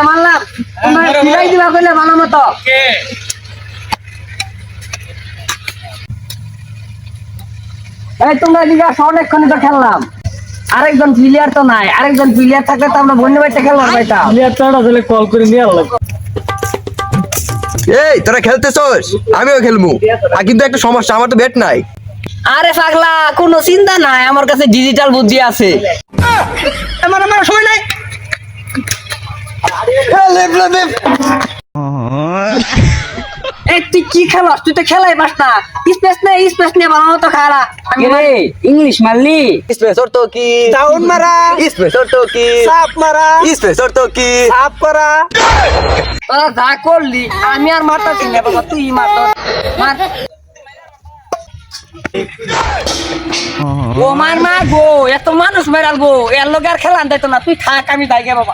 মারলাম তোমরা ফিরাই দিবা কইলে ভালো মতো এই তোমরা দিগা অনেকক্ষণ তো খেললাম আরেকজন প্লেয়ার তো নাই আরেকজন প্লেয়ার থাকলে তো আমরা বন্য বাইটা খেললাম ভাইটা প্লেয়ার তো আসলে কল করে নিয়ে আনলাম। এই তোরা খেলতেছস আমিও খেলবো কিন্তু একটা সমস্যা আমার তো ব্যাট নাই আরে পাগলা কোনো চিন্তা নাই আমার কাছে ডিজিটাল বুদ্ধি আছে আমার সময় নাই তুই কি খেলাস তুই তো খেলাই পাস না স্পেস নিয়ে বানানো তো খেলা ইংলিশ মারলি স্পেসর তো কি ডাউন মারা, স্পেসর তো কি সাপ মারা, স্পেসর তো কি সাপ করা। তোরা যা করলি আমি আর মারতাছি না বাবা তুই মার মার ও মার গো এত মানুষ মেরাল গো এর লোক আর খেলান যাইতো না তুই থাক আমি যাই গে বাবা